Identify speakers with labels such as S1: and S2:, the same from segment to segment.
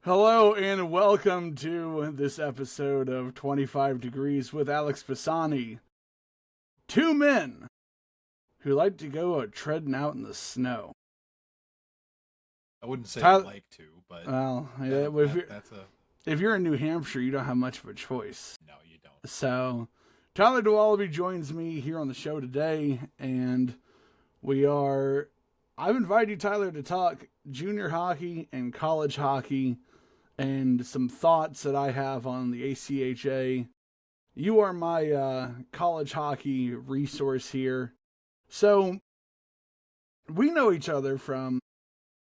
S1: Hello and welcome to this episode of 25 Degrees with Alex Posani. Two men who like to go treading out in the snow.
S2: I wouldn't say
S1: Tyler,
S2: like to, but
S1: well, if you're in New Hampshire, you don't have much of a choice.
S2: No, you don't.
S1: So, Tyler Dawaliby joins me here on the show today, and I've invited you, Tyler, to talk junior hockey and college hockey and some thoughts that I have on the ACHA. You are my college hockey resource here. So, we know each other from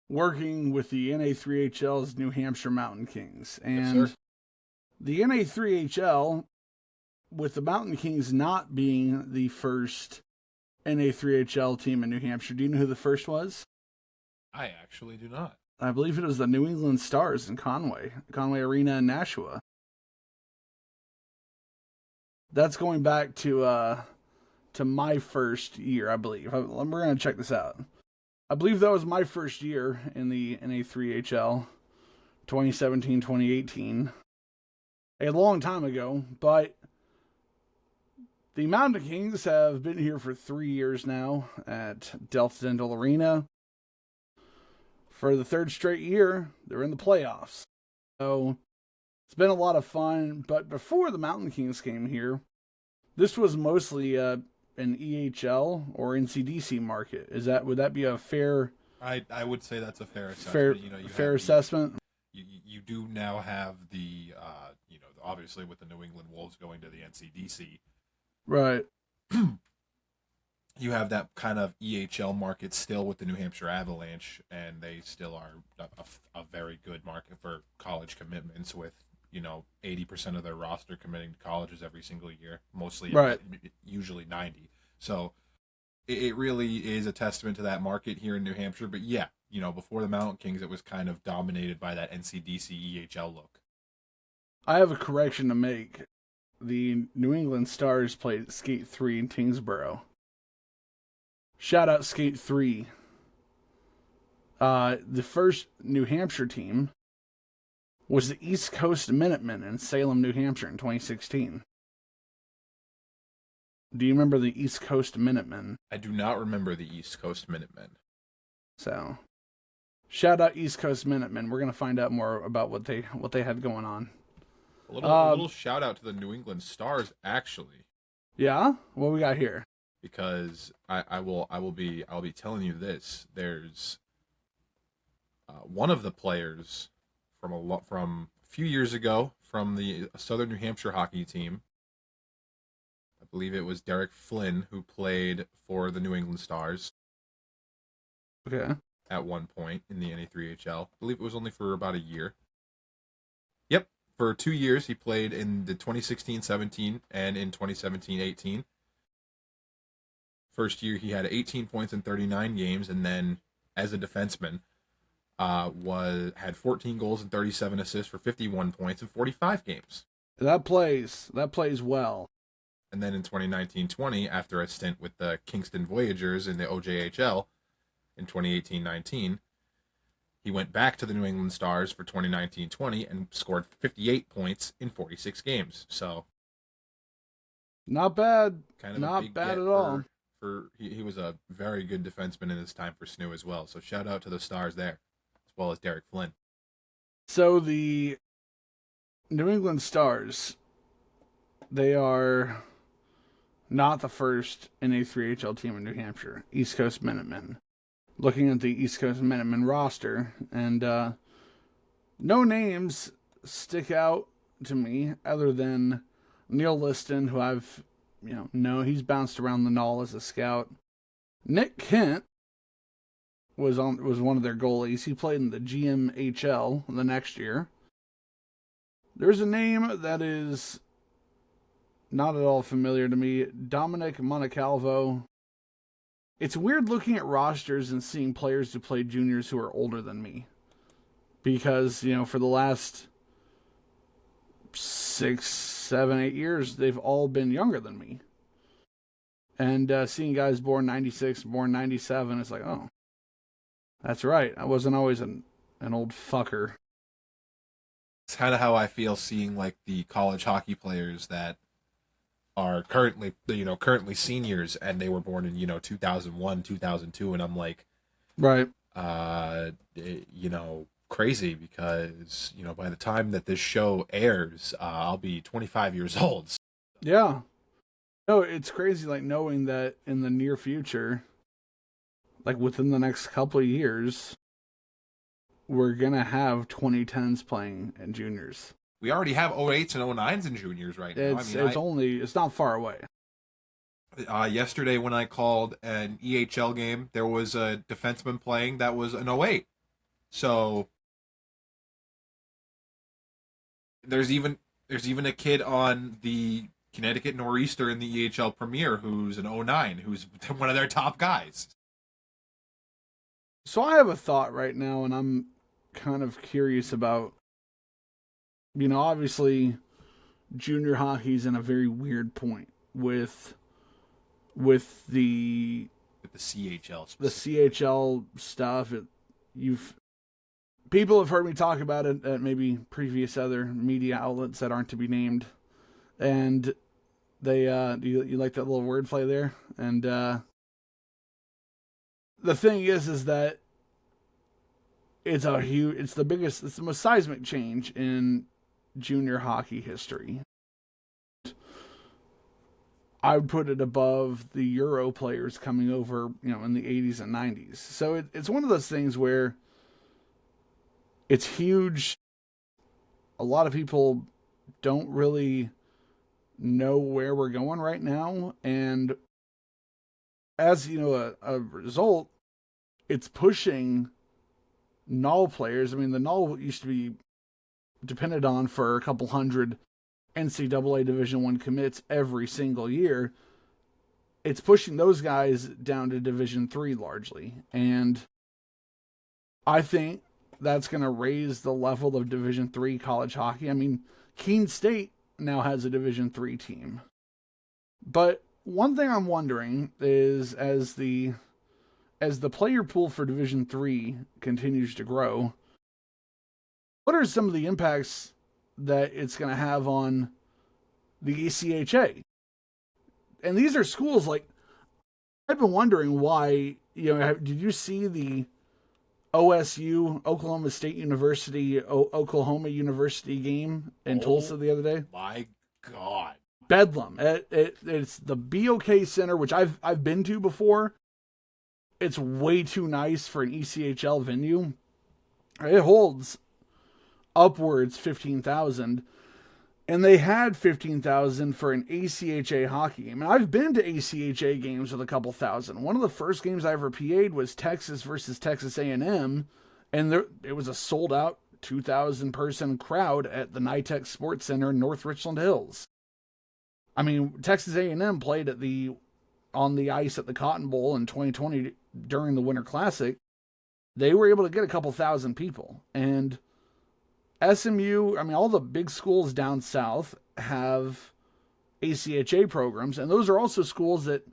S1: working with the NA3HL's New Hampshire Mountain Kings. And
S2: Yes, sir.
S1: the NA3HL, with the Mountain Kings not being the first NA3HL team in New Hampshire, do you know who the first was?
S2: I actually do not.
S1: I believe it was the New England Stars in Conway Arena in Nashua. That's going back to my first year, I believe. We're going to check this out. I believe that was my first year in the NA3HL, 2017-2018. A long time ago, but the Mountain Kings have been here for 3 years now at Delta Dental Arena. For the third straight year, they're in the playoffs. So it's been a lot of fun. But before the Mountain Kings came here, this was mostly an EHL or NCDC market. Would that be a fair?
S2: I would say that's a fair assessment.
S1: Fair assessment.
S2: You do now have the obviously with the New England Wolves going to the NCDC,
S1: Right.
S2: you have that kind of EHL market still with the New Hampshire Avalanche, and they still are a very good market for college commitments with 80% of their roster committing to colleges every single year, mostly
S1: Right.
S2: Usually 90. So it really is a testament to that market here in New Hampshire. But yeah, before the Mountain Kings, it was kind of dominated by that NCDC EHL look.
S1: I have a correction to make. The New England Stars played Skate 3 in Tingsboro. Shout out Skate 3. The first New Hampshire team was the East Coast Minutemen in Salem, New Hampshire in 2016. Do you remember the East Coast Minutemen?
S2: I do not remember the East Coast Minutemen.
S1: So, shout out East Coast Minutemen. We're going to find out more about what they had going on.
S2: A little shout out to the New England Stars, actually.
S1: Yeah? What we got here?
S2: Because I'll be telling you this. There's one of the players from a few years ago from the Southern New Hampshire hockey team. I believe it was Derek Flynn who played for the New England Stars.
S1: Okay.
S2: At one point in the NA3HL. I believe it was only for about a year. Yep, for 2 years he played in the 2016-17 and in 2017-18. First year he had 18 points in 39 games, and then as a defenseman had 14 goals and 37 assists for 51 points in 45 games.
S1: That plays well.
S2: And then in 2019-20, after a stint with the Kingston Voyagers in the OJHL in 2018-19, he went back to the New England Stars for 2019-20 and scored 58 points in 46 games. So
S1: not bad.
S2: Kind of
S1: not bad at all.
S2: He was a very good defenseman in his time for SNU as well. So shout out to the Stars there, as well as Derek Flynn.
S1: So the New England Stars, they are not the first NA3HL team in New Hampshire. East Coast Minutemen. Looking at the East Coast Minutemen roster, and no names stick out to me other than Neil Liston, who I've he's bounced around the Knoll as a scout. Nick Kent was one of their goalies. He played in the GMHL the next year. There's a name that is not at all familiar to me. Dominic Montecalvo. It's weird looking at rosters and seeing players who play juniors who are older than me. Because, for the last 6, 7, 8 years, they've all been younger than me. And seeing guys born 96, born 97, it's like, oh, that's right. I wasn't always an old fucker.
S2: It's kind of how I feel seeing like the college hockey players that are currently seniors, and they were born in 2001, 2002, and I'm like,
S1: Right.
S2: crazy because by the time that this show airs, I'll be 25 years old.
S1: Yeah. No, it's crazy, like, knowing that in the near future, like within the next couple of years, we're gonna have 2010s playing in juniors.
S2: We already have 08s and 09s in juniors right now.
S1: It's not far away.
S2: Yesterday when I called an EHL game, there was a defenseman playing that was an 08. So there's even a kid on the Connecticut Nor'easter in the EHL Premier who's an 09, who's one of their top guys.
S1: So I have a thought right now, and I'm kind of curious about, obviously, junior hockey's in a very weird point with the
S2: CHL
S1: the CHL stuff. People have heard me talk about it at maybe previous other media outlets that aren't to be named, and they you like that little wordplay there? And the thing is that it's the most seismic change in junior hockey history. I would put it above the Euro players coming over, in the 80s and 90s. So it's one of those things where it's huge. A lot of people don't really know where we're going right now. And as, a result, it's pushing null players. I mean, the null used to be depended on for a couple hundred NCAA Division I commits every single year. It's pushing those guys down to Division III largely. And I think that's going to raise the level of Division III college hockey. I mean, Keene State now has a Division III team. But one thing I'm wondering is as the player pool for Division III continues to grow, what are some of the impacts that it's going to have on the ACHA? And these are schools like, I've been wondering why, did you see the OSU, Oklahoma State University, Oklahoma University game in Tulsa the other day?
S2: My God.
S1: Bedlam. It's the BOK Center, which I've been to before. It's way too nice for an ECHL venue. It holds upwards 15,000, and they had 15,000 for an ACHA hockey game. And I've been to ACHA games with a couple thousand. One of the first games I ever PA'd was Texas versus Texas A&M, and it was a sold out 2,000 person crowd at the NITEX Sports Center in North Richland Hills. I mean, Texas A&M played on the ice at the Cotton Bowl in 2020 during the Winter Classic. They were able to get a couple thousand people. And SMU, I mean, all the big schools down south have ACHA programs, and those are also schools that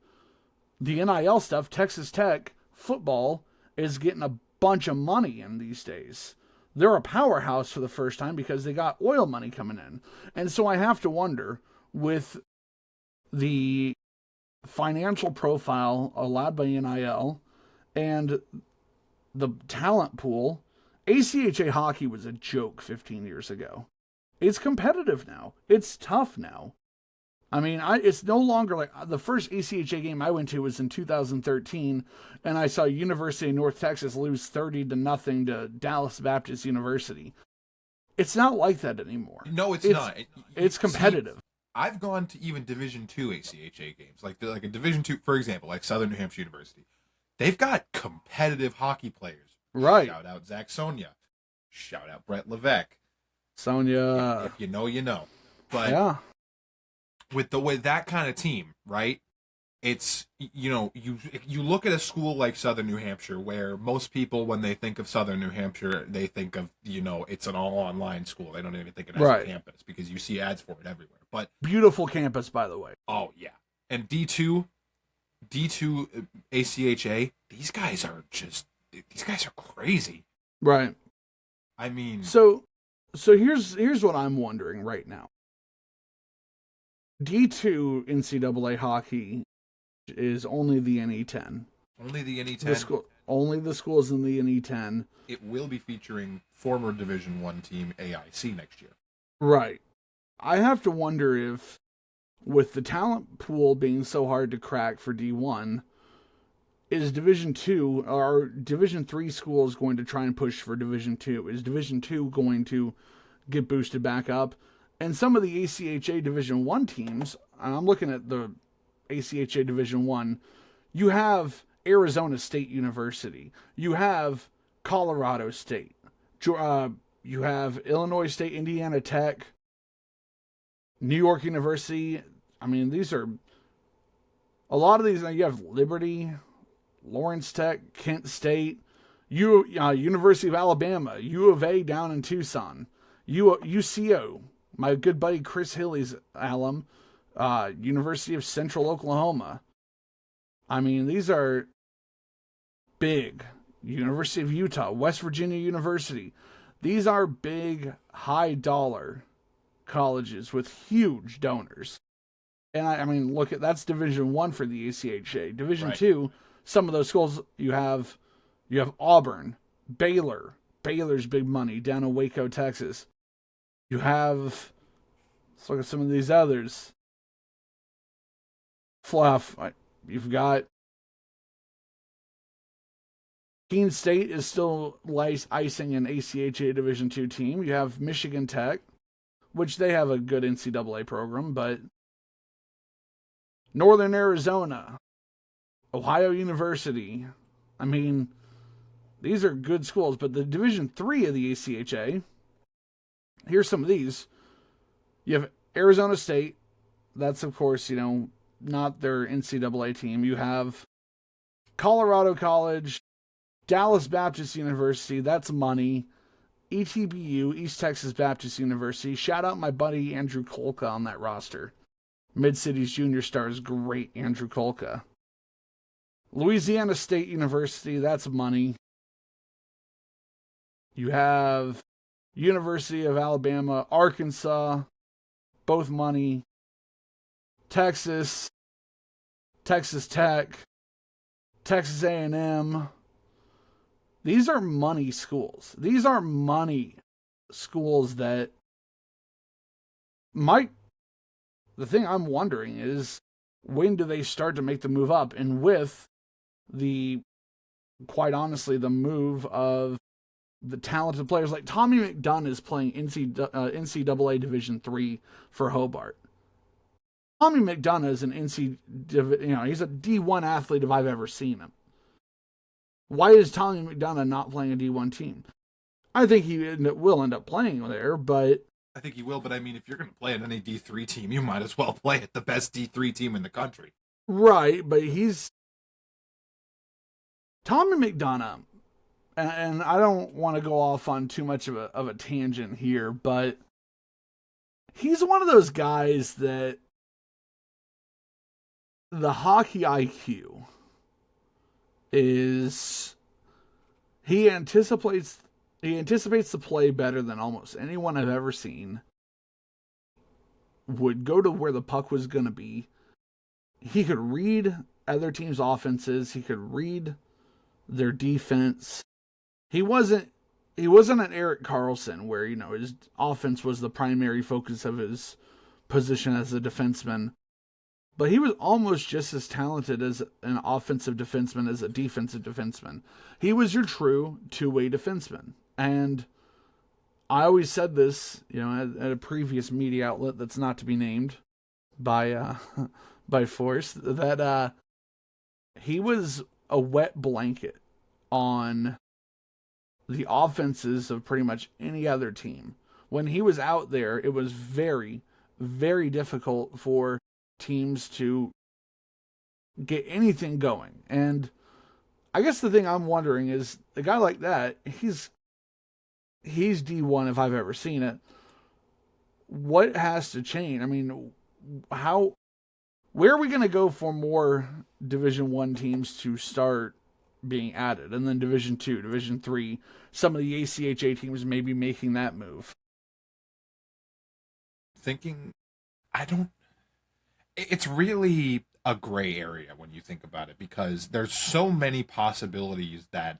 S1: the NIL stuff, Texas Tech football, is getting a bunch of money in these days. They're a powerhouse for the first time because they got oil money coming in. And so I have to wonder, with the financial profile allowed by NIL and the talent pool, ACHA hockey was a joke 15 years ago. It's competitive now. It's tough now. I mean, it's no longer like the first ACHA game I went to was in 2013, and I saw University of North Texas lose 30-0 to Dallas Baptist University. It's not like that anymore.
S2: No, it's not.
S1: It's competitive.
S2: See, I've gone to even Division II ACHA games, like a Division II, for example, like Southern New Hampshire University. They've got competitive hockey players.
S1: Right.
S2: Shout out Zach Sonia. Shout out Brett Levesque.
S1: Sonia.
S2: If you know, you know. But
S1: yeah,
S2: with that kind of team, right? It's, you look at a school like Southern New Hampshire, where most people, when they think of Southern New Hampshire, they think of, it's an all online school. They don't even think it has a campus because you see ads for it everywhere. But
S1: beautiful campus, by the way.
S2: Oh yeah. And D2 ACHA, these guys are crazy.
S1: Right.
S2: I mean,
S1: so So here's what I'm wondering right now. D2 NCAA hockey is only the NE10.
S2: Only the
S1: The
S2: NE10.
S1: school, only the schools in the NE10.
S2: It will be featuring former Division One team AIC next year.
S1: Right. I have to wonder if, with the talent pool being so hard to crack for D1, is Division 2 or Division 3 schools going to try and push for Division 2? Is Division 2 going to get boosted back up? And some of the ACHA Division 1 teams, and I'm looking at the ACHA Division 1, you have Arizona State University, you have Colorado State, you have Illinois State, Indiana Tech, New York University. I mean, these are a lot of these. You have Liberty, Lawrence Tech, Kent State, University of Alabama, U of A down in Tucson, UCO, my good buddy Chris Hilly's alum, University of Central Oklahoma. I mean, these are big. University of Utah, West Virginia University. These are big, high dollar colleges with huge donors. And I mean, look at that's Division 1 for the ACHA. Division
S2: Right.
S1: 2, some of those schools you have Auburn, Baylor. Baylor's big money down in Waco, Texas. You have, let's look at some of these others. Fluff. You've got Keene State is still icing an ACHA Division 2 team. You have Michigan Tech, which they have a good NCAA program, but Northern Arizona, Ohio University. I mean, these are good schools, but the Division 3 of the ACHA, here's some of these. You have Arizona State. That's, of course, not their NCAA team. You have Colorado College, Dallas Baptist University. That's money. ETBU, East Texas Baptist University. Shout out my buddy Andrew Kolka on that roster. Mid-Cities Junior Stars, great Andrew Kolka. Louisiana State University, that's money. You have University of Alabama, Arkansas, both money. Texas, Texas Tech, Texas A&M. These are money schools. These are money schools that might. The thing I'm wondering is, when do they start to make the move up? And with quite honestly, the move of the talented players like Tommy McDonough is playing NCAA Division 3 for Hobart. Tommy McDonough is he's a D1 athlete if I've ever seen him. Why is Tommy McDonough not playing a D1 team? I think he will end up playing there, but
S2: I think he will, but I mean, if you're going to play at any D3 team, you might as well play at the best D3 team in the country.
S1: Right, but he's Tommy McDonough, and I don't want to go off on too much of a tangent here, but he's one of those guys that the hockey IQ is he anticipates the play better than almost anyone I've ever seen. Would go to where the puck was going to be. He could read other teams' offenses. He could read their defense. He wasn't an Erik Karlsson where, his offense was the primary focus of his position as a defenseman. But he was almost just as talented as an offensive defenseman as a defensive defenseman. He was your true two-way defenseman. And I always said this, at a previous media outlet that's not to be named by force, that he was a wet blanket on the offenses of pretty much any other team. When he was out there, it was very, very difficult for teams to get anything going. And I guess the thing I'm wondering is, a guy like that, he's D1 if I've ever seen it. What has to change? I mean, where are we going to go for more Division 1 teams to start being added? And then Division 2, Division 3, some of the ACHA teams may be making that move.
S2: thinking, I don't. It's really a gray area when you think about it because there's so many possibilities that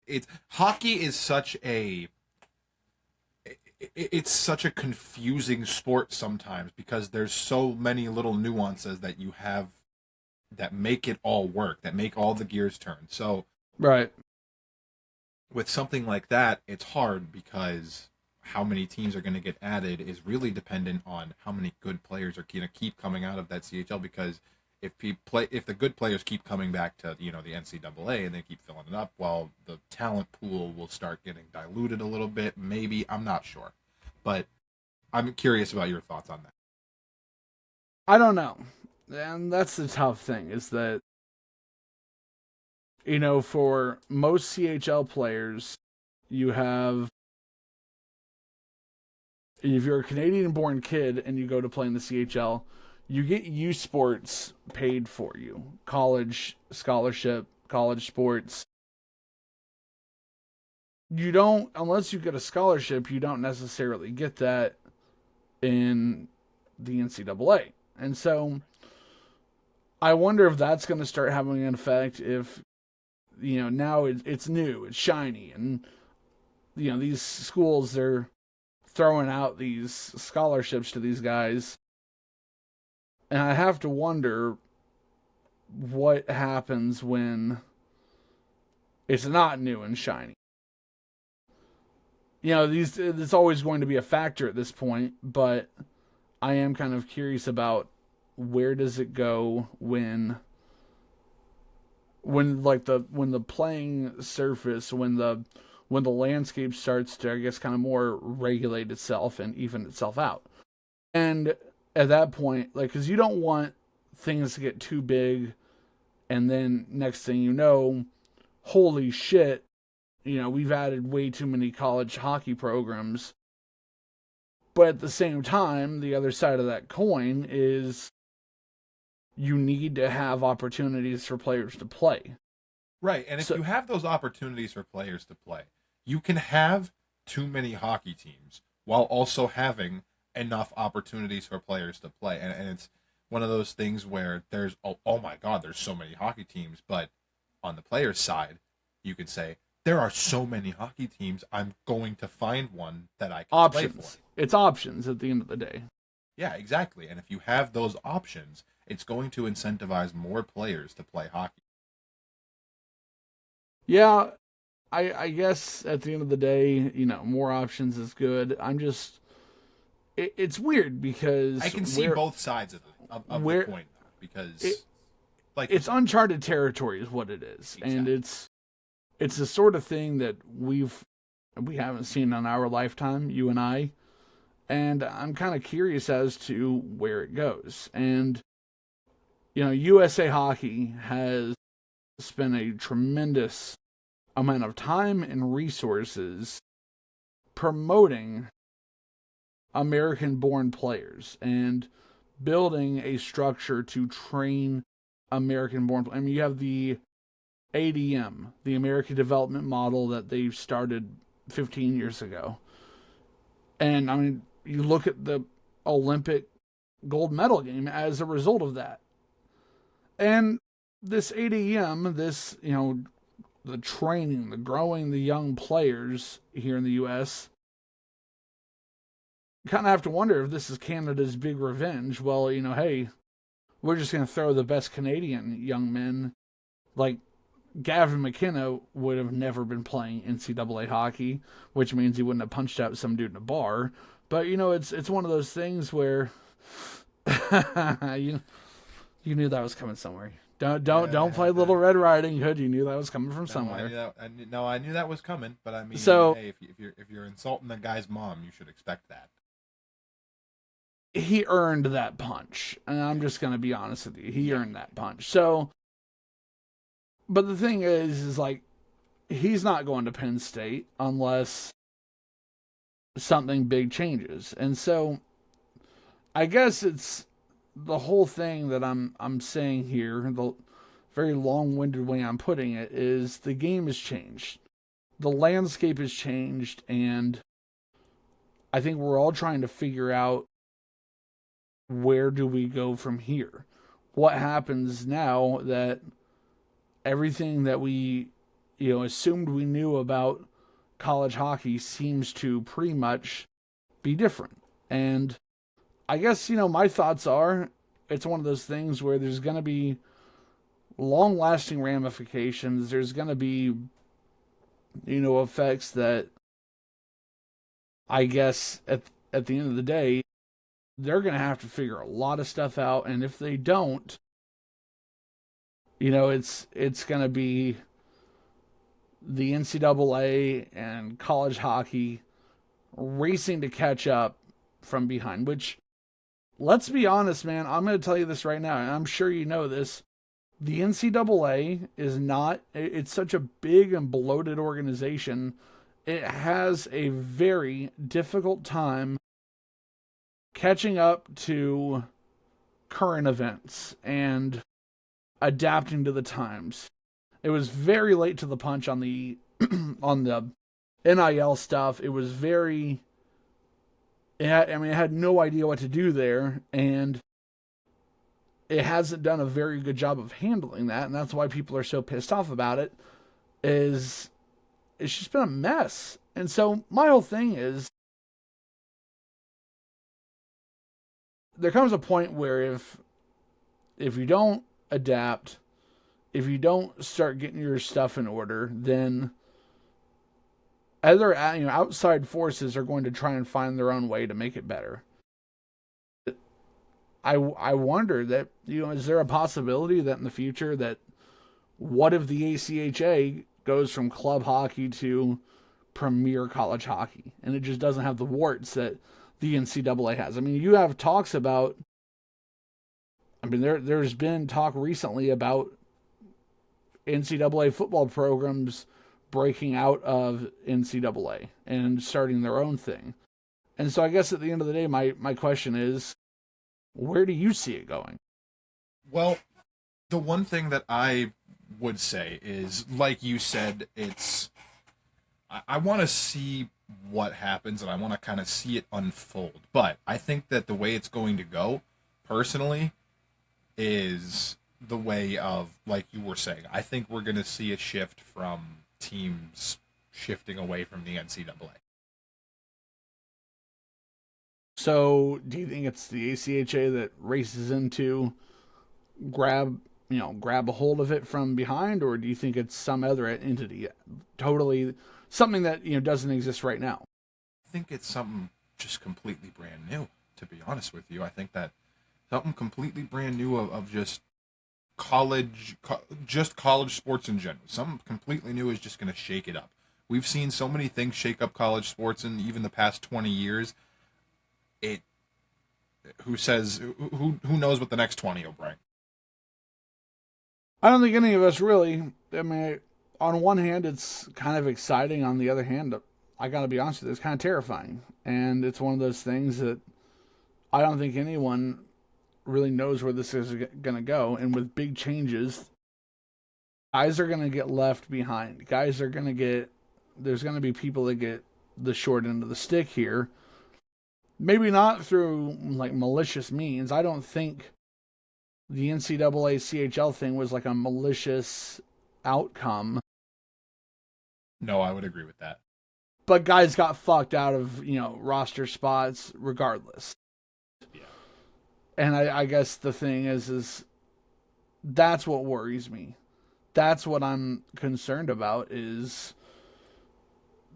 S2: it's hockey is such a it's such a confusing sport sometimes because there's so many little nuances that you have that make it all work, that make all the gears turn. So
S1: Right.
S2: with something like that, it's hard because how many teams are going to get added is really dependent on how many good players are going to keep coming out of that CHL. Because if the good players keep coming back to the NCAA and they keep filling it up, well, the talent pool will start getting diluted a little bit. Maybe, I'm not sure, but I'm curious about your thoughts on that.
S1: I don't know. And that's the tough thing is that, for most CHL players, if you're a Canadian born kid and you go to play in the CHL, you get U Sports paid for you. College scholarship, college sports. You don't, unless you get a scholarship, you don't necessarily get that in the NCAA. And so I wonder if that's going to start having an effect if, now it's new, it's shiny, and, these schools, they're throwing out these scholarships to these guys. And I have to wonder what happens when it's not new and shiny. It's always going to be a factor at this point, but I am kind of curious about where does it go when the playing surface, when the landscape starts to, I guess, kind of more regulate itself and even itself out. And at that point, because you don't want things to get too big, and then next thing you know, holy shit, we've added way too many college hockey programs. But at the same time, the other side of that coin is you need to have opportunities for players to play.
S2: Right, and if you have those opportunities for players to play, you can have too many hockey teams while also having enough opportunities for players to play. And it's one of those things where there's, oh my God, there's so many hockey teams. But on the players' side, you could say, there are so many hockey teams, I'm going to find one that I can play for.
S1: It's options at the end of the day.
S2: Yeah, exactly. And if you have those options, it's going to incentivize more players to play hockey.
S1: Yeah, I guess at the end of the day, more options is good. It's weird because
S2: I can see both sides of the coin, though, because
S1: it's uncharted territory is what it is. Exactly. And it's the sort of thing that we haven't seen in our lifetime, you and I. And I'm kind of curious as to where it goes. And USA Hockey has spent a tremendous amount of time and resources promoting American-born players and building a structure to train American-born players. I mean, you have the ADM, the American Development Model that they started 15 years ago. And, I mean, you look at the Olympic gold medal game as a result of that. And this ADM, the training, the growing the young players here in the U.S., you kind of have to wonder if this is Canada's big revenge. Well, hey, we're just going to throw the best Canadian young men. Like, Gavin McKenna would have never been playing NCAA hockey, which means he wouldn't have punched out some dude in a bar. But, it's one of those things where you knew that was coming somewhere. Don't play Little Red Riding Hood. You knew that was coming from somewhere.
S2: I knew that was coming. But I mean, hey, if you're insulting the guy's mom, you should expect that.
S1: He earned that punch, and I'm just gonna be honest with you. He earned that punch. So, but the thing is like, he's not going to Penn State unless something big changes, and so I guess it's the whole thing that I'm saying here, the very long-winded way I'm putting it, is the game has changed. The landscape has changed, and I think we're all trying to figure out where do we go from here? What happens now that everything that we, assumed we knew about college hockey seems to pretty much be different? And I guess, my thoughts are it's one of those things where there's going to be long lasting ramifications. There's going to be, effects that I guess at the end of the day, they're going to have to figure a lot of stuff out. And if they don't, it's going to be the NCAA and college hockey racing to catch up from behind, which, let's be honest, man, I'm going to tell you this right now, and I'm sure you know this. The NCAA is not, it's such a big and bloated organization. It has a very difficult time catching up to current events and adapting to the times. It was very late to the punch on the on the NIL stuff. It was very, it had no idea what to do there, and it hasn't done a very good job of handling that, and that's why people are so pissed off about it. It's just been a mess. And so my whole thing is, there comes a point where if you don't adapt, if you don't start getting your stuff in order, then other outside forces are going to try and find their own way to make it better. I wonder that, is there a possibility that in the future that, what if the ACHA goes from club hockey to premier college hockey, and it just doesn't have the warts that the NCAA has? I mean, you have talks about, there's been talk recently about NCAA football programs breaking out of NCAA and starting their own thing. And so I guess at the end of the day, my question is, where do you see it going?
S2: Well, the one thing that I would say is, like you said, I want to see what happens, and I want to kind of see it unfold. But I think that the way it's going to go, personally, is the way of, like you were saying, I think we're going to see a shift from teams shifting away from the NCAA.
S1: So, do you think it's the ACHA that races into grab a hold of it from behind, or do you think it's some other entity, totally something that doesn't exist right now?
S2: I think it's something just completely brand new. To be honest with you, I think that something completely brand new of just college sports in general. Something completely new is just going to shake it up. We've seen so many things shake up college sports in even the past 20 years. Who knows what the next 20 will bring?
S1: I don't think any of us really. On one hand, it's kind of exciting. On the other hand, I got to be honest with you, it's kind of terrifying. And it's one of those things that I don't think anyone really knows where this is going to go. And with big changes, guys are going to get left behind. There's going to be people that get the short end of the stick here. Maybe not through malicious means. I don't think the NCAA CHL thing was like a malicious outcome.
S2: No, I would agree with that.
S1: But guys got fucked out of, roster spots regardless.
S2: Yeah.
S1: And I guess the thing is that's what worries me. That's what I'm concerned about, is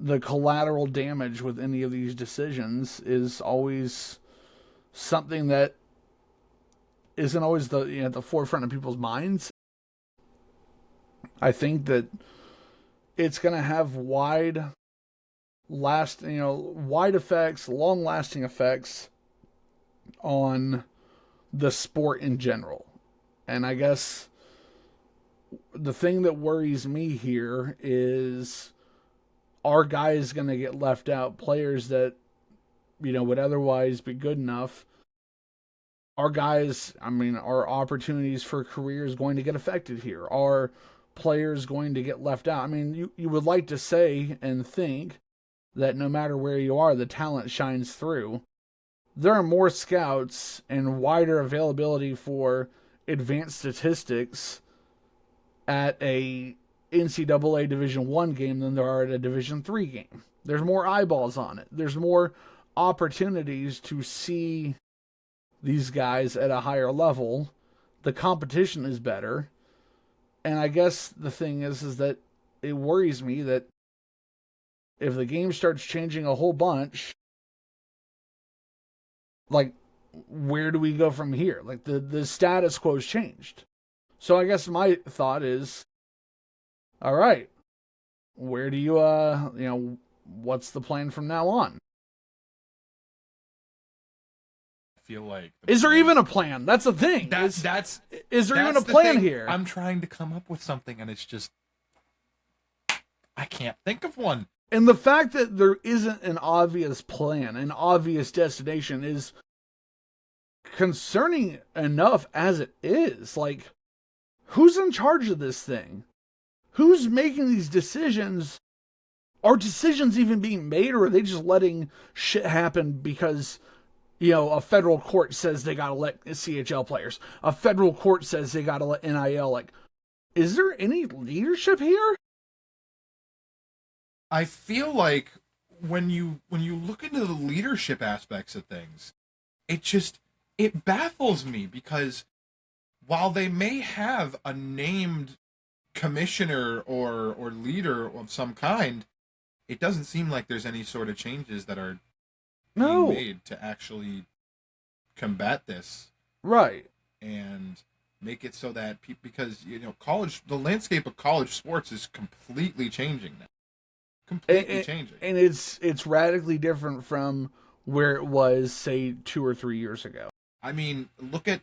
S1: the collateral damage with any of these decisions is always something that isn't always at the forefront of people's minds. I think that it's going to have wide effects, long-lasting effects on the sport in general. And I guess the thing that worries me here is, are guys going to get left out? Players that, would otherwise be good enough. Are opportunities for careers going to get affected here? Are players going to get left out? You would like to say and think that no matter where you are, the talent shines through. there are more scouts and wider availability for advanced statistics at a NCAA Division I game than there are at a Division III game. There's more eyeballs on it. There's more opportunities to see these guys at a higher level. The competition is better. And I guess the thing is that it worries me that if the game starts changing a whole bunch, like, where do we go from here? Like, the status quo's changed. So I guess my thought is, all right, where do you, what's the plan from now on?
S2: I feel like...
S1: Is there even a plan? That's the thing. Is there even a plan here?
S2: I'm trying to come up with something, and it's just... I can't think of one.
S1: And the fact that there isn't an obvious plan, an obvious destination, is concerning enough as it is. Like, who's in charge of this thing? Who's making these decisions? Are decisions even being made, or are they just letting shit happen because, a federal court says they gotta let CHL players? A federal court says they gotta let NIL. Like, is there any leadership here?
S2: I feel like when you look into the leadership aspects of things, it baffles me, because while they may have a named commissioner or leader of some kind, it doesn't seem like there's any sort of changes that are being made to actually combat this.
S1: Right.
S2: And make it so that because the landscape of college sports is completely changing now. Completely changing. And
S1: it's radically different from where it was, say, 2 or 3 years ago.
S2: I mean, look at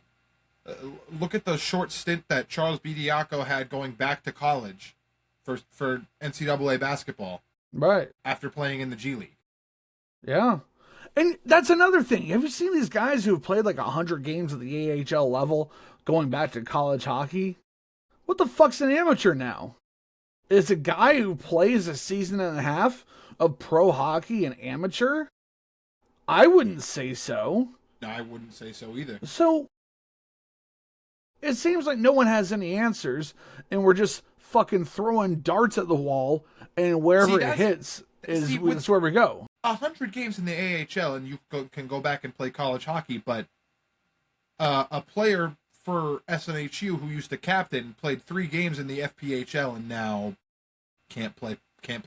S2: the short stint that Charles Bediaco had going back to college for NCAA basketball.
S1: Right.
S2: After playing in the G League.
S1: Yeah. And that's another thing. Have you seen these guys who have played like 100 games at the AHL level going back to college hockey? What the fuck's an amateur now? Is a guy who plays a season and a half of pro hockey an amateur? I wouldn't say so.
S2: No, I wouldn't say so either.
S1: So, it seems like no one has any answers, and we're just fucking throwing darts at the wall, and wherever it hits is where we go.
S2: 100 games in the AHL, and you can go back and play college hockey, but a player for SNHU who used to captain played 3 games in the FPHL and now can't play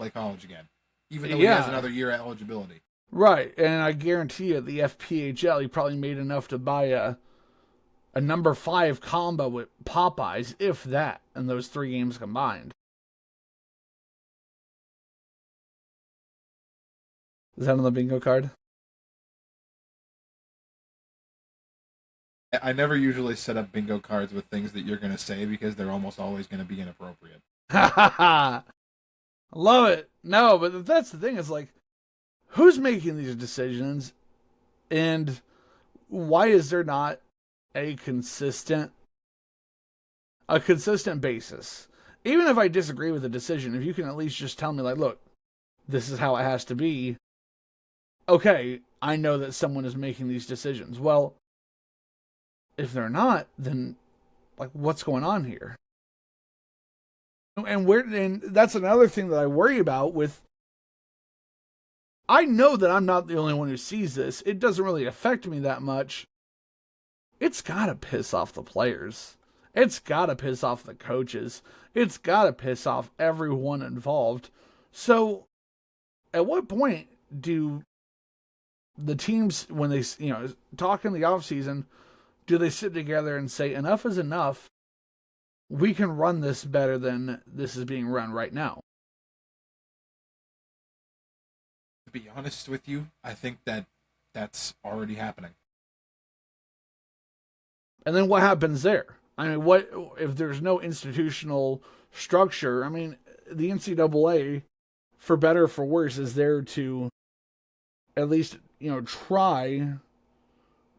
S2: college again, even though he has another year at eligibility.
S1: Right, and I guarantee you the FPHL, he probably made enough to buy a number 5 combo with Popeyes, if that, in those 3 games combined. Is that on the bingo card?
S2: I never usually set up bingo cards with things that you're going to say because they're almost always going to be inappropriate.
S1: Ha ha ha! Love it. No, but that's the thing. It's like, who's making these decisions? And why is there not a consistent basis? Even if I disagree with the decision, if you can at least just tell me, like, look, this is how it has to be. Okay, I know that someone is making these decisions. Well, if they're not, then, like, what's going on here? And that's another thing that I worry about with... I know that I'm not the only one who sees this. It doesn't really affect me that much. It's gotta piss off the players. It's gotta piss off the coaches. It's gotta piss off everyone involved. So, at what point do the teams, when they, talk in the offseason, do they sit together and say, enough is enough? We can run this better than this is being run right now.
S2: To be honest with you, I think that's already happening.
S1: And then what happens there? I mean, what if there's no institutional structure? I mean, the NCAA, for better or for worse, is there to at least, try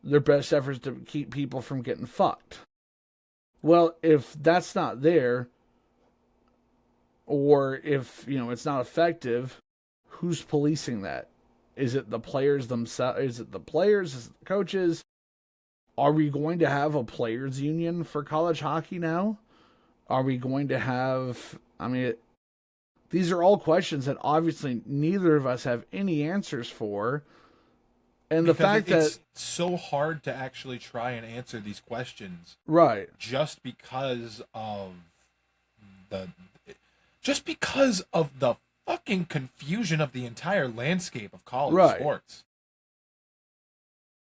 S1: their best efforts to keep people from getting fucked. Well, if that's not there, or if, it's not effective, who's policing that? Is it the players themselves? Is it the players? Is it the coaches? Are we going to have a players union for college hockey now? Are we going to have, I mean, these are all questions that obviously neither of us have any answers for. And
S2: because
S1: the fact
S2: it's
S1: that
S2: so hard to actually try and answer these questions,
S1: right,
S2: just because of the just because of the fucking confusion of the entire landscape of college
S1: right,
S2: sports.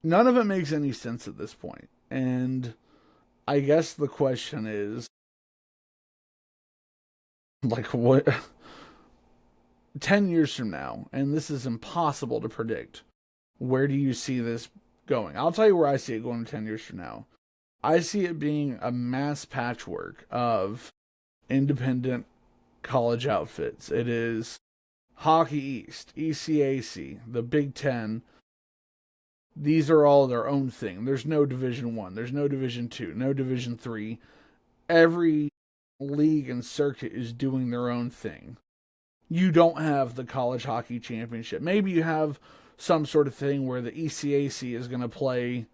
S1: none of it makes any sense at this point. And I guess the question is, like, what 10 years from now, and this is impossible to predict, where do you see this going? I'll tell you where I see it going 10 years from now. I see it being a mass patchwork of independent college outfits. It is Hockey East, ECAC, the Big Ten. These are all their own thing. There's no Division One. There's no Division Two. No Division Three. Every league and circuit is doing their own thing. You don't have the college hockey championship. Maybe you have some sort of thing where the ECAC is going to play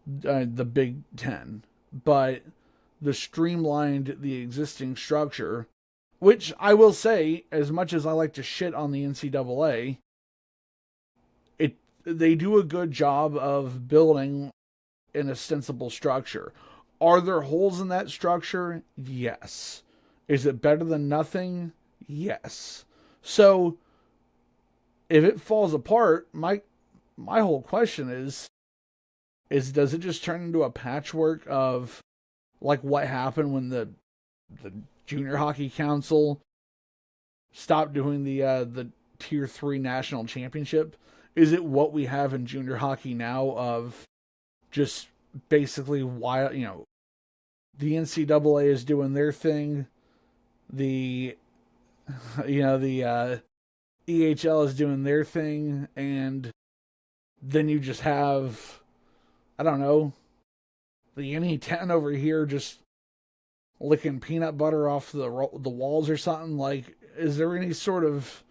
S1: the Big Ten, but the existing structure, which I will say, as much as I like to shit on the NCAA, they do a good job of building an ostensible structure. Are there holes in that structure? Yes. Is it better than nothing? Yes. So, if it falls apart, my whole question is does it just turn into a patchwork of like what happened when the Junior Hockey Council stopped doing the Tier 3 national championship? Is it what we have in junior hockey now of just basically why, the NCAA is doing their thing, the EHL is doing their thing, and then you just have, I don't know, the NE10 over here just licking peanut butter off the walls or something? Like, is there any sort of,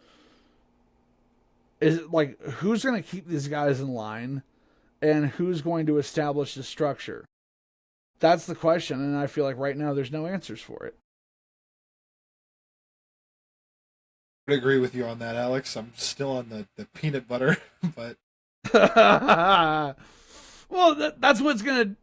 S1: is it like, who's going to keep these guys in line and who's going to establish the structure? That's the question, and I feel like right now there's no answers for it.
S2: I would agree with you on that, Alex. I'm still on the peanut butter, but
S1: well, that's what's gonna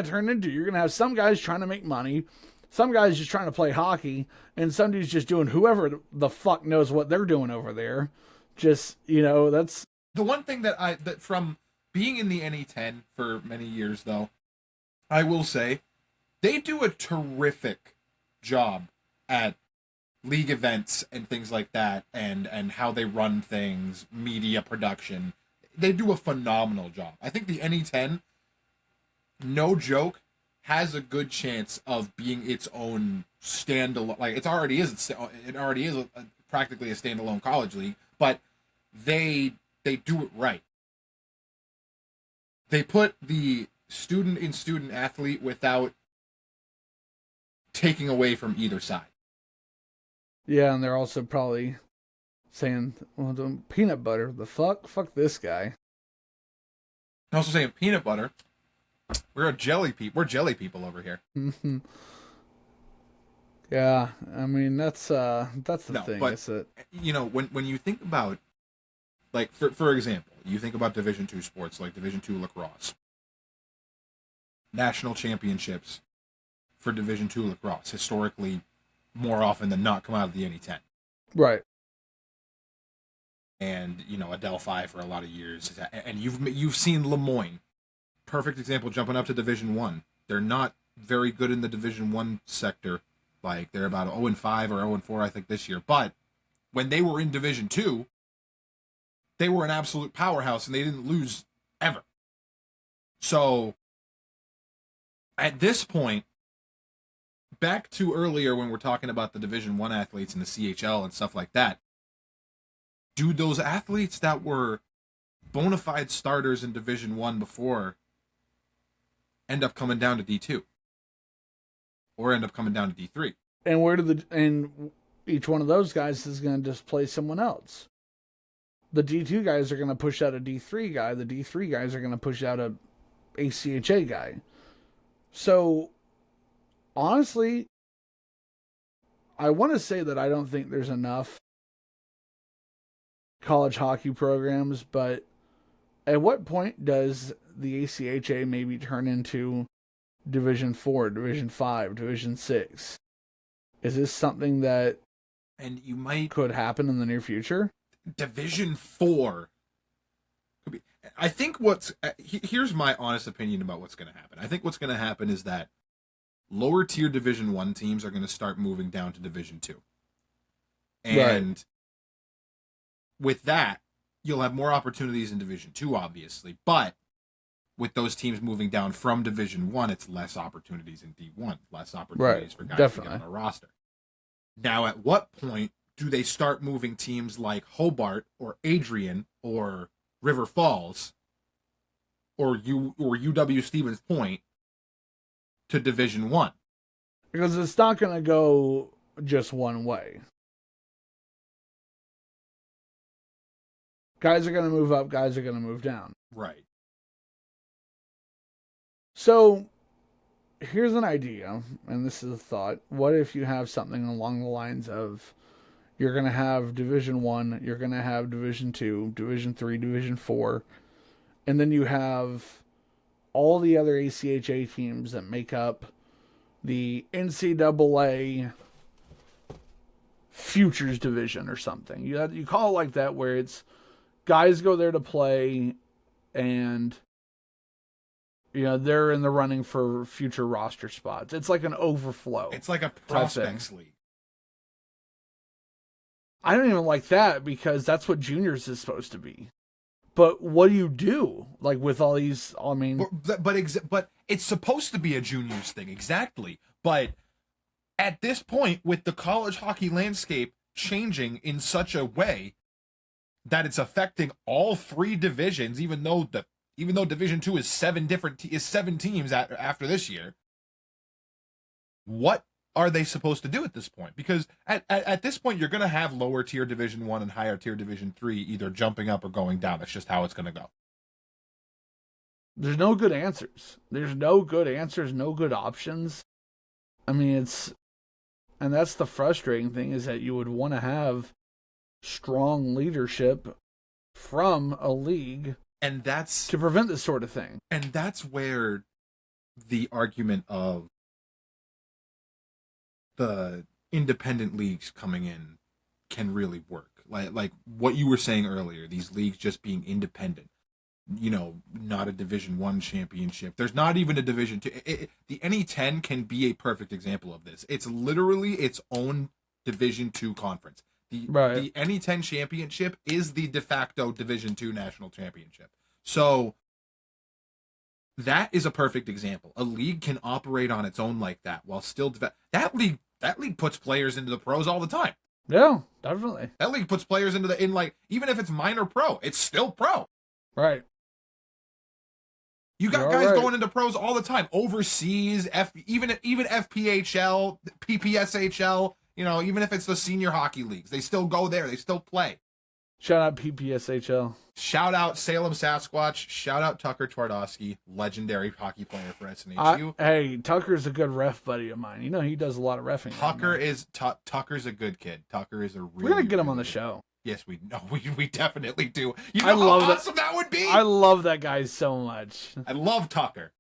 S1: turn into. You're gonna have some guys trying to make money, some guys just trying to play hockey, and some dudes just doing whoever the fuck knows what they're doing over there. Just, that's
S2: the one thing that from being in the NE10 for many years, though, I will say they do a terrific job at league events and things like that, and how they run things, media production. They do a phenomenal job. I think the NE10, no joke, has a good chance of being its own standalone. Like it already is practically a standalone college league, but they do it right. They put the student in student athlete without taking away from either side.
S1: Yeah, and they're also probably saying, well, the peanut butter, the fuck this guy.
S2: I'm also saying peanut butter. We're jelly people over here.
S1: Mm-hmm. Yeah, I mean that's the thing.
S2: But
S1: is that,
S2: when you think about, like, for example, you think about Division II sports like Division II lacrosse, national championships for Division II lacrosse historically, more often than not, come out of the NE10.
S1: right?
S2: And Adelphi for a lot of years, and you've seen Lemoyne, perfect example, jumping up to Division I. They're not very good in the Division I sector. Like, they're about 0-5 or 0-4, I think, this year. But when they were in Division II, they were an absolute powerhouse, and they didn't lose ever. So, at this point, back to earlier when we're talking about the Division I athletes and the CHL and stuff like that, do those athletes that were bona fide starters in Division I before end up coming down to D2? Or end up coming down to D3?
S1: And and each one of those guys is going to displace someone else. the D2 guys are going to push out a D3 guy. The D3 guys are going to push out a ACHA guy. So, honestly, I want to say that I don't think there's enough college hockey programs, but at what point does the ACHA maybe turn into Division 4, Division 5, Division 6? Is this something that could happen in the near future?
S2: Division 4. I think here's my honest opinion about what's going to happen. I think what's going to happen is that lower tier Division 1 teams are going to start moving down to Division 2. And with that, you'll have more opportunities in Division 2, obviously. But with those teams moving down from Division 1, it's less opportunities in D1, less opportunities for guys to get on a roster. Now, at what point do they start moving teams like Hobart or Adrian or River Falls or UW Stevens Point to Division 1?
S1: Because it's not going to go just one way. Guys are going to move up, guys are going to move down.
S2: Right.
S1: So, here's an idea, and this is a thought. What if you have something along the lines of you're going to have Division 1, you're going to have Division 2, Division 3, Division 4, and then you have all the other ACHA teams that make up the NCAA Futures Division or something. You call it like that, where it's guys go there to play, and they're in the running for future roster spots. It's like an overflow.
S2: It's like a prospects league.
S1: I don't even like that, because that's what juniors is supposed to be. But what do you do, like, with all these? I mean,
S2: but it's supposed to be a juniors thing, exactly. But at this point, with the college hockey landscape changing in such a way that it's affecting all three divisions, even though Division 2 is seven teams after this year, what are they supposed to do at this point? Because at this point, you're going to have lower tier Division 1 and higher tier Division 3 either jumping up or going down. That's just how it's going to go.
S1: There's no good answers. No good options. I mean, and that's the frustrating thing, is that you would want to have strong leadership from a league,
S2: and that's
S1: to prevent this sort of thing.
S2: And that's where the argument of the independent leagues coming in can really work. Like what you were saying earlier, these leagues just being independent, not a Division 1 championship. There's not even a Division 2. The NE10 can be a perfect example of this. It's literally its own Division 2 conference. The NE10 championship is the de facto Division 2 national championship. So that is a perfect example. A league can operate on its own like that while still that league puts players into the pros all the time.
S1: Yeah, definitely.
S2: That league puts players into even if it's minor pro, it's still pro.
S1: Right.
S2: You got guys going into pros all the time, overseas, even FPHL, PPSHL. Even if it's the senior hockey leagues, they still go there. They still play.
S1: Shout out PPSHL.
S2: Shout out Salem Sasquatch. Shout out Tucker Twardowski, legendary hockey player for SNHU.
S1: Hey, Tucker's a good ref buddy of mine. He does a lot of reffing.
S2: Tucker's a good kid. Tucker is a really.
S1: We're gonna get him on the show.
S2: Yes, we definitely do.
S1: I love
S2: how awesome that would be.
S1: I love that guy so much.
S2: I love Tucker.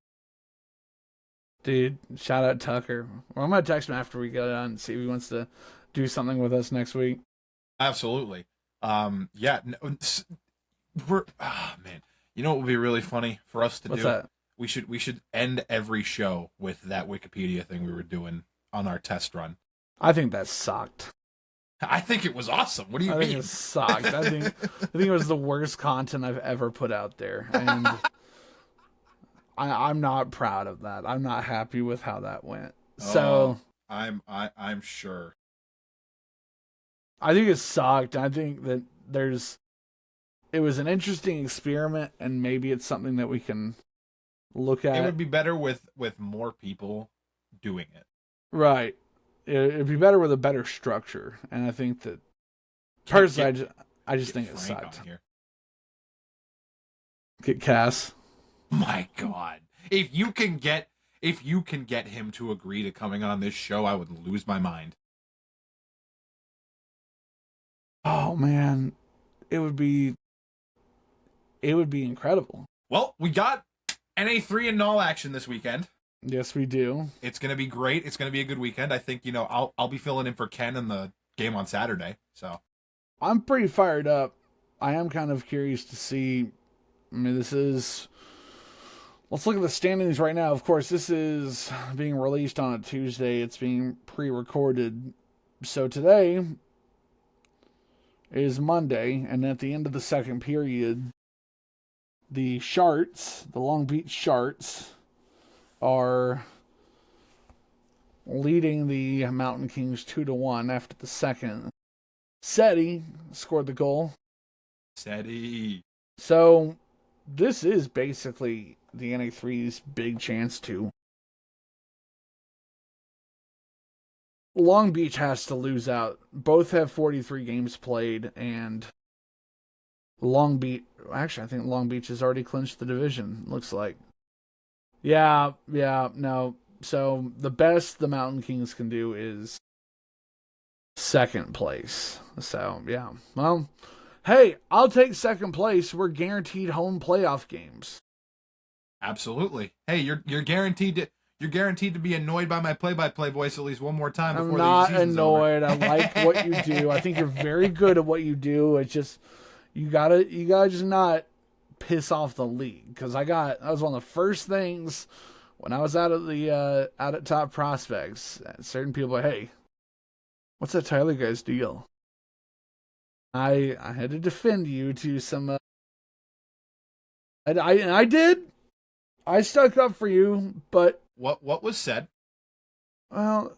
S1: Dude, shout out Tucker. Well, I'm going to text him after we get on and see if he wants to do something with us next week.
S2: Absolutely. Man. You know what would be really funny for us to do?
S1: What's that?
S2: We should end every show with that Wikipedia thing we were doing on our test run.
S1: I think that sucked.
S2: I think it was awesome. What do you mean?
S1: I think it sucked. I think it was the worst content I've ever put out there. And I'm not proud of that. I'm not happy with how that went. So
S2: I'm sure.
S1: I think it sucked. I think that it was an interesting experiment, and maybe it's something that we can look at.
S2: It would be better with more people doing it.
S1: Right. It'd be better with a better structure. And I think that personally, I just think it sucked. Get Cass.
S2: My God. If you can get him to agree to coming on this show, I would lose my mind.
S1: Oh man, it would be incredible.
S2: Well, we got NA3 and null action this weekend.
S1: Yes, we do.
S2: It's going to be great. It's going to be a good weekend. I think, I'll be filling in for Ken in the game on Saturday. So
S1: I'm pretty fired up. I am kind of curious to see. I mean, let's look at the standings right now. Of course, this is being released on a Tuesday. It's being pre-recorded. So today is Monday, and at the end of the second period, the Long Beach Sharks, are leading the Mountain Kings 2-1 after the second. Seti scored the goal.
S2: Seti.
S1: So this is basically the NA3's big chance to. Long Beach has to lose out. Both have 43 games played, and I think Long Beach has already clinched the division, looks like. Yeah, no. So the best the Mountain Kings can do is second place. So, yeah. Well, hey, I'll take second place. We're guaranteed home playoff games.
S2: Absolutely. Hey, you're guaranteed to be annoyed by my play-by-play voice at least one more time before the season's over.
S1: I'm not annoyed. I like what you do. I think you're very good at what you do. It's just you gotta just not piss off the league, because that was one of the first things when I was out at Top Prospects. Certain people were like, hey, what's that Tyler guy's deal? I had to defend you to some. I did. I stuck up for you, but
S2: what was said?
S1: Well,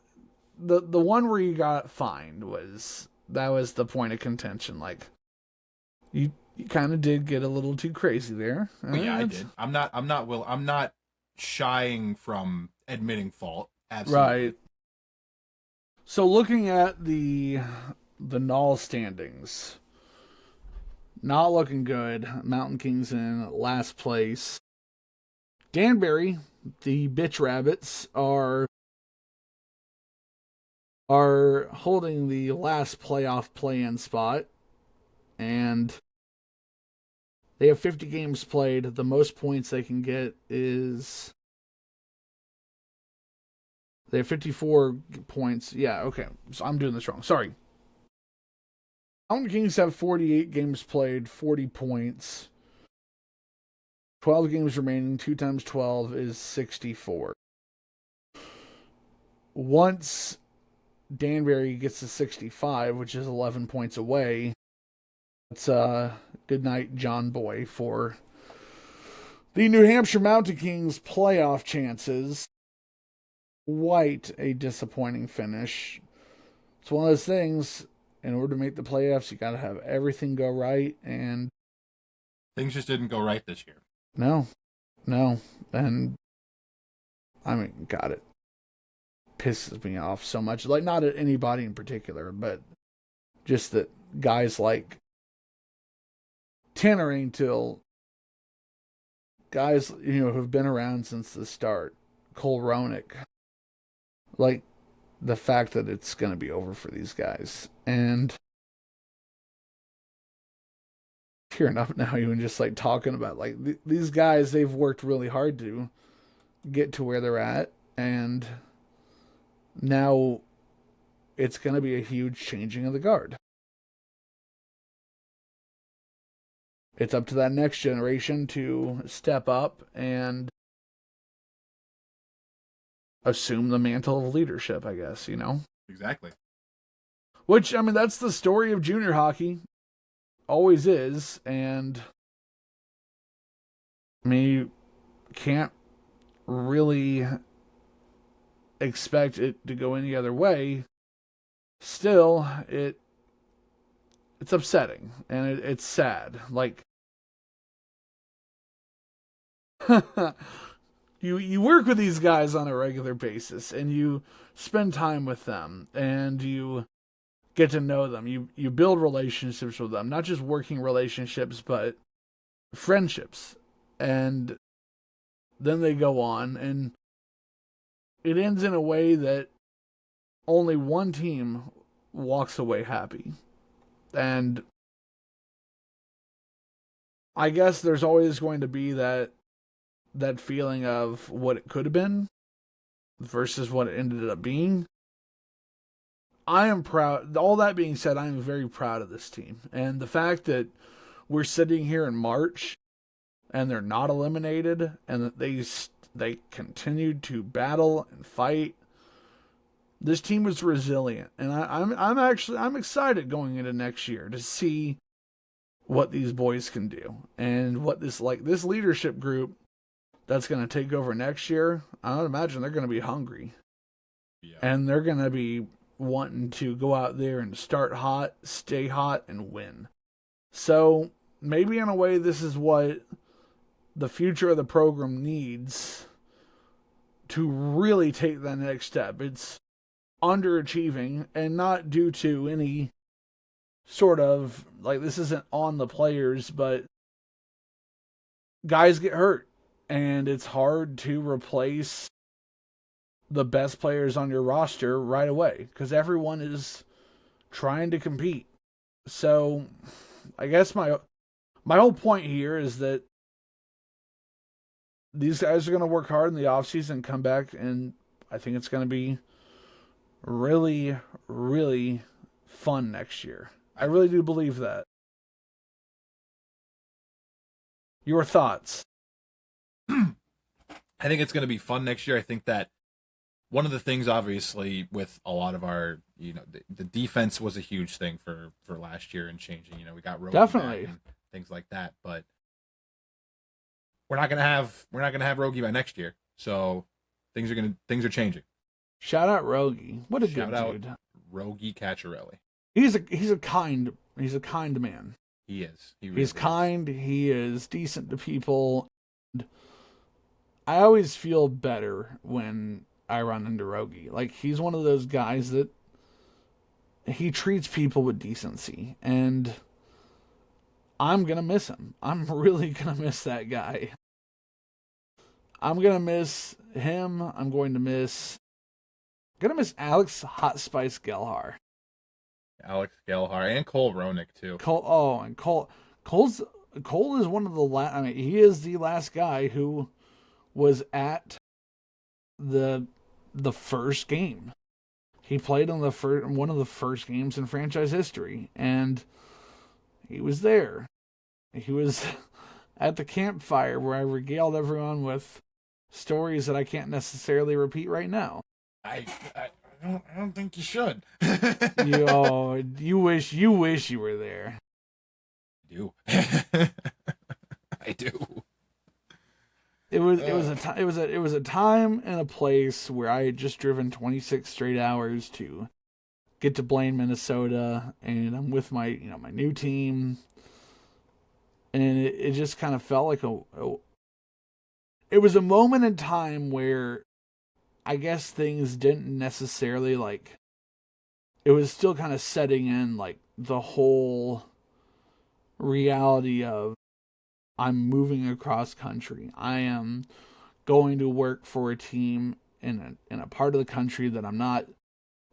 S1: the one where you got fined was the point of contention. Like you kind of did get a little too crazy there.
S2: Yeah, I did. I'm not shying from admitting fault. Absolutely.
S1: Right. So looking at the null standings, not looking good. Mountain Kings in last place. Danbury, the Bitch Rabbits, are holding the last playoff play-in spot, and they have 50 games played. The most points they can get is they have 54 points. Yeah, okay. So I'm doing this wrong. Sorry. Mountain Kings have 48 games played, 40 points. 12 games remaining. 2 times 12 is 64. Once Danbury gets to 65, which is 11 points away, it's good night, John Boy, for the New Hampshire Mountain Kings playoff chances. Quite a disappointing finish. It's one of those things, in order to make the playoffs, you got to have everything go right, and
S2: things just didn't go right this year.
S1: No. And I mean, God, it pisses me off so much. Like, not at anybody in particular, but just that guys like Tanner till guys, who've been around since the start, Cole Ronick, like the fact that it's going to be over for these guys. And tearing up now, even just like talking about like these guys, they've worked really hard to get to where they're at, and now it's going to be a huge changing of the guard. It's up to that next generation to step up and assume the mantle of leadership, I guess,
S2: Exactly.
S1: Which, I mean, that's the story of junior hockey. Always is, and I mean, you can't really expect it to go any other way. Still, it's upsetting, and it's sad. Like, you work with these guys on a regular basis, and you spend time with them, and you get to know them. You build relationships with them, not just working relationships, but friendships. and then they go on, and it ends in a way that only one team walks away happy. And I guess there's always going to be that feeling of what it could have been versus what it ended up being. I am proud. All that being said, I am very proud of this team. And the fact that we're sitting here in March and they're not eliminated and that they continued to battle and fight. This team was resilient, and I'm excited going into next year to see what these boys can do and what this leadership group that's going to take over next year. I would imagine they're going to be hungry, and they're going to be wanting to go out there and start hot, stay hot, and win. So maybe in a way, this is what the future of the program needs to really take the next step. It's underachieving, and not due to any sort of, like, this isn't on the players, but guys get hurt, and it's hard to replace the best players on your roster right away because everyone is trying to compete. So I guess my whole point here is that these guys are going to work hard in the offseason and come back, and I think it's going to be really, really fun next year. I really do believe that. Your thoughts?
S2: I think it's going to be fun next year. I think that one of the things, obviously, with a lot of our, the defense was a huge thing for last year and changing. We got Rogie
S1: definitely
S2: back and things like that, but we're not gonna have Rogie by next year. So things are changing.
S1: Shout out Rogie. What a good dude.
S2: Rogie Cacciarelli.
S1: He's a kind man.
S2: He is.
S1: He's kind. He is decent to people. I always feel better when I run into Rogie. Like, he's one of those guys that he treats people with decency, and I'm gonna miss him. I'm really gonna miss that guy. I'm gonna miss him. I'm going to miss Alex Hot Spice Gelhar.
S2: Alex Gelhar and Cole Ronick too.
S1: Cole is one of the last. I mean, he is the last guy who was at the first game. He played on one of the first games in franchise history, and he was there. He was at the campfire where I regaled everyone with stories that I can't necessarily repeat right now.
S2: I don't think you should.
S1: You wish you were there.
S2: I do. I do.
S1: It was a time and a place where I had just driven 26 straight hours to get to Blaine, Minnesota, and I'm with my my new team, and it just kind of felt like it was a moment in time where I guess things didn't necessarily, like, it was still kind of setting in, like, the whole reality of I'm moving across country. I am going to work for a team in a part of the country that I'm not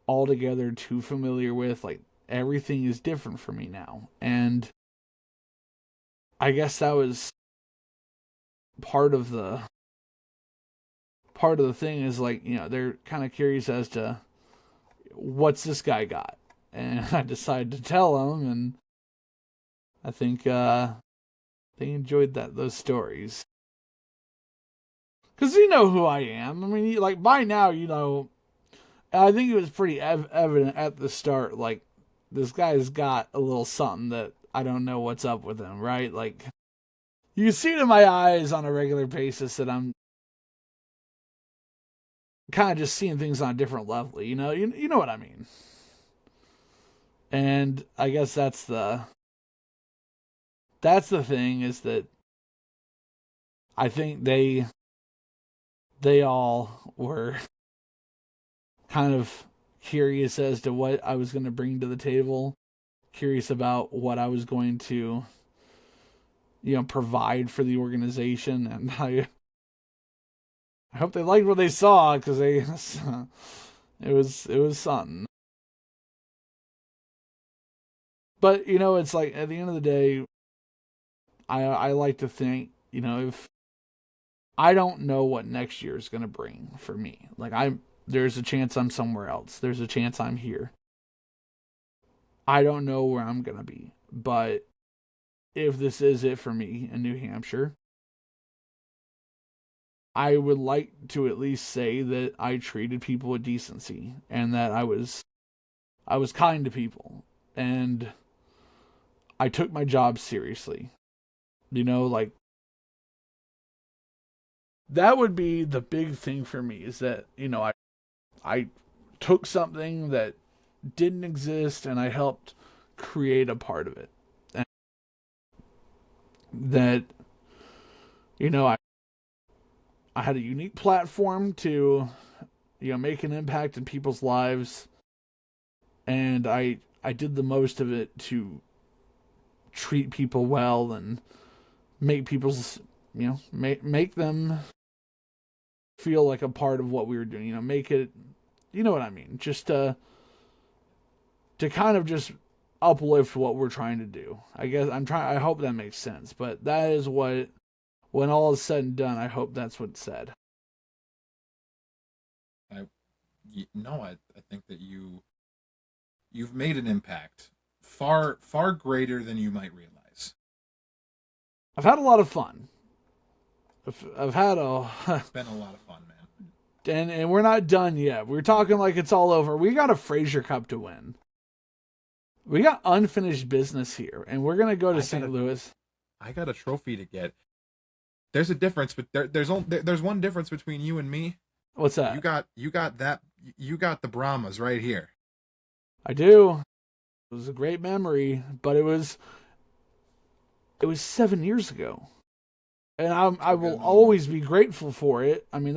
S1: altogether too familiar with. Like, everything is different for me now. And I guess that was part of the thing is, like, they're kind of curious as to what's this guy got. And I decided to tell them, and I think they enjoyed those stories. Because you know who I am. I mean, like, by now, I think it was pretty evident at the start, like, this guy's got a little something that I don't know what's up with him, right? Like, you can see it in my eyes on a regular basis that I'm kind of just seeing things on a different level, you know what I mean. And I guess that's the thing, is that I think they all were kind of curious as to what I was going to bring to the table, curious about what I was going to, provide for the organization, and I hope they liked what they saw, because it was something. But it's like, at the end of the day, I like to think, if I don't know what next year is going to bring for me. Like, there's a chance I'm somewhere else. There's a chance I'm here. I don't know where I'm going to be. But if this is it for me in New Hampshire, I would like to at least say that I treated people with decency, and that I was kind to people, and I took my job seriously. Like, that would be the big thing for me, is that, I took something that didn't exist, and I helped create a part of it. And that, I had a unique platform to, make an impact in people's lives, and I did the most of it to treat people well and make people's, make them feel like a part of what we were doing. Make it, you know what I mean, just to kind of just uplift what we're trying to do. I hope that makes sense, but that is what, when all is said and done, I hope that's what's said.
S2: I think that you've made an impact far greater than you might realize.
S1: I've had a lot of fun. I've had
S2: It's been a lot of fun, man.
S1: And we're not done yet. We're talking like it's all over. We got a Fraser Cup to win. We got unfinished business here, and we're gonna go to St. Louis.
S2: I got a trophy to get. There's a difference, but there's one difference between you and me.
S1: What's that?
S2: You got the Brahmas right here.
S1: I do. It was a great memory, but it was 7 years ago, and I will always be grateful for it. I mean,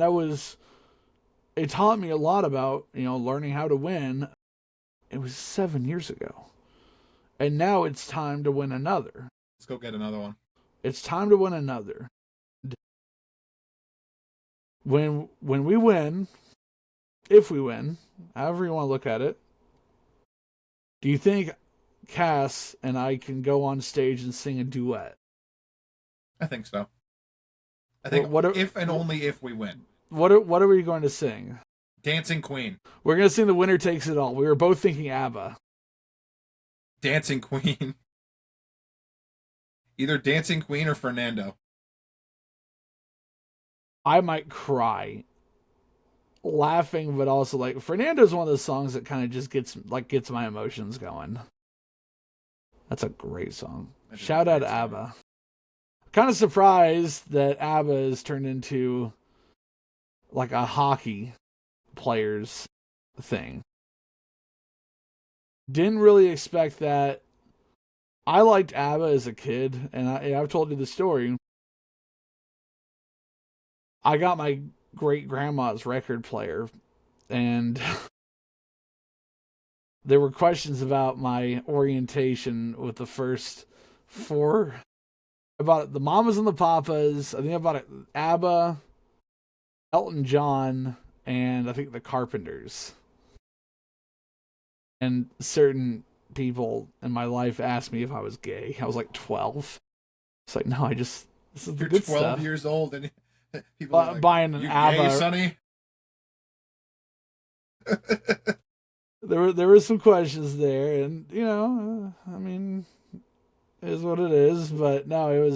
S1: it taught me a lot about learning how to win. It was 7 years ago, and now it's time to win another.
S2: Let's go get another one.
S1: It's time to win another. When we win, if we win, however you want to look at it, do you think Cass and I can go on stage and sing a duet?
S2: I think so. I think if and only if we win.
S1: What are we going to sing?
S2: Dancing Queen.
S1: We're going to sing The Winner Takes It All. We were both thinking ABBA.
S2: Dancing Queen. Either Dancing Queen or Fernando.
S1: I might cry laughing, but also like Fernando's one of those songs that kind of just gets my emotions going. That's a great song. Shout out to ABBA. Kind of surprised that ABBA has turned into like a hockey players thing. Didn't really expect that. I liked ABBA as a kid, and I've told you the story. I got my great-grandma's record player, and there were questions about my orientation with the first four. About the Mamas and the Papas, I think about ABBA, Elton John, and I think the Carpenters. And certain people in my life asked me if I was gay. I was like 12. It's like, no, this is the good
S2: 12
S1: stuff.
S2: Years old and people are like,
S1: buying an
S2: you
S1: ABBA.
S2: Gay, Sonny?
S1: There were some questions there, and I mean, it is what it is. But no,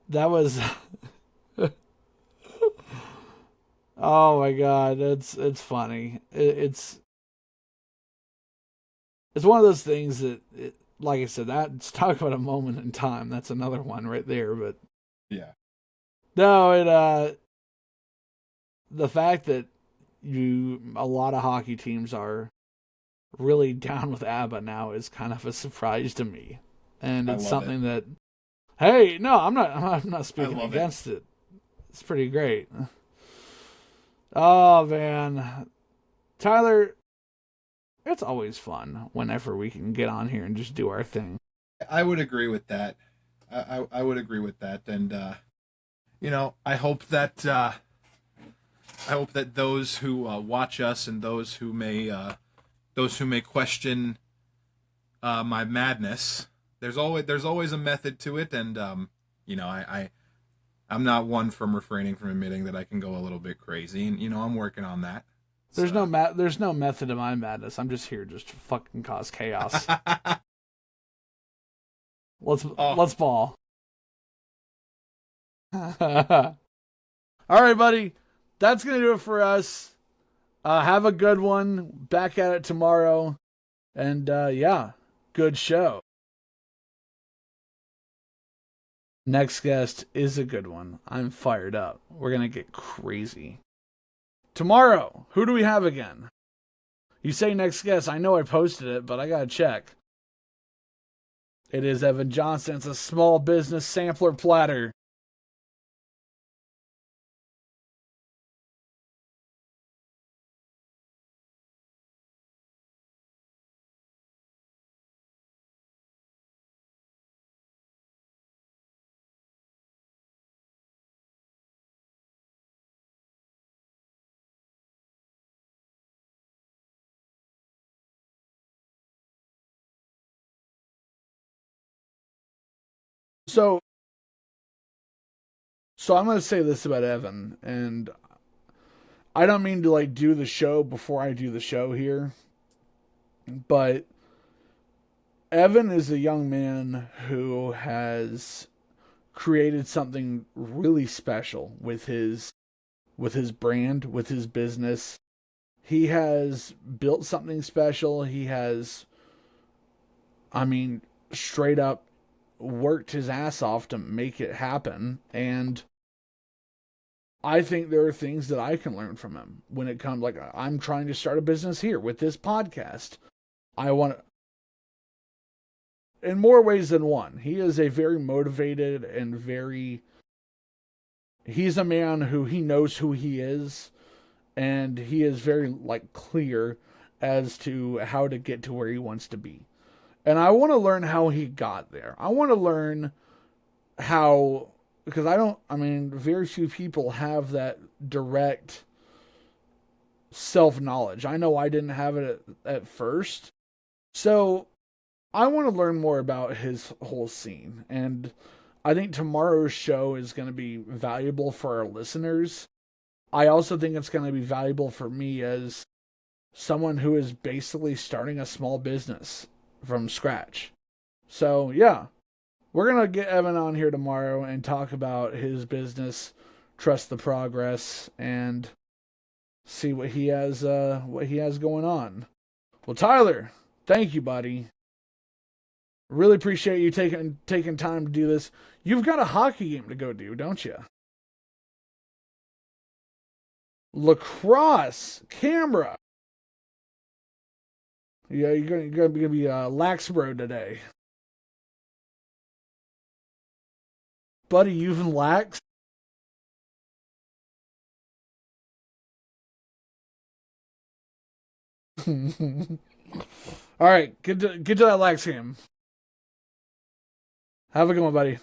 S1: that was oh my god, it's funny. It's one of those things that, like I said, that's talk about a moment in time. That's another one right there. But
S2: yeah,
S1: no, the fact that a lot of hockey teams are really down with ABBA now is kind of a surprise to me, and it's something that, hey, no, I'm not speaking against it. It's pretty great. Oh man, Tyler, it's always fun whenever we can get on here and just do our thing.
S2: I would agree with that. I would agree with that, and I hope that those who watch us and those who may question my madness. There's always a method to it, and I'm not one from refraining from admitting that I can go a little bit crazy, and I'm working on that.
S1: There's no method to my madness. I'm just here just to fucking cause chaos. Let's ball. All right, buddy. That's gonna do it for us. Have a good one. Back at it tomorrow. And yeah, good show. Next guest is a good one. I'm fired up. We're gonna get crazy. Tomorrow, who do we have again? You say next guest. I know I posted it, but I gotta check. It is Evan Johnson. It's a small business sampler platter. So I'm going to say this about Evan, and I don't mean to like do the show before I do the show here, but Evan is a young man who has created something really special with his brand, with his business. He has built something special. He has, I mean, straight up worked his ass off to make it happen, and I think there are things that I can learn from him when it comes, like, I'm trying to start a business here with this podcast. I want to, in more ways than one. He is a very motivated and he's a man who he knows who he is, and he is very like clear as to how to get to where he wants to be. And I want to learn how he got there. I want to learn how, because very few people have that direct self-knowledge. I know I didn't have it at first. So I want to learn more about his whole scene. And I think tomorrow's show is going to be valuable for our listeners. I also think it's going to be valuable for me as someone who is basically starting a small business from scratch. So, yeah. We're going to get Evan on here tomorrow and talk about his business, trust the progress, and see what he has going on. Well, Tyler, thank you, buddy. Really appreciate you taking time to do this. You've got a hockey game to go do, don't you? Lacrosse, camera. Yeah, you're gonna be Laxbro today. Buddy, you've been lax? All right, get to that lax game. Have a good one, buddy.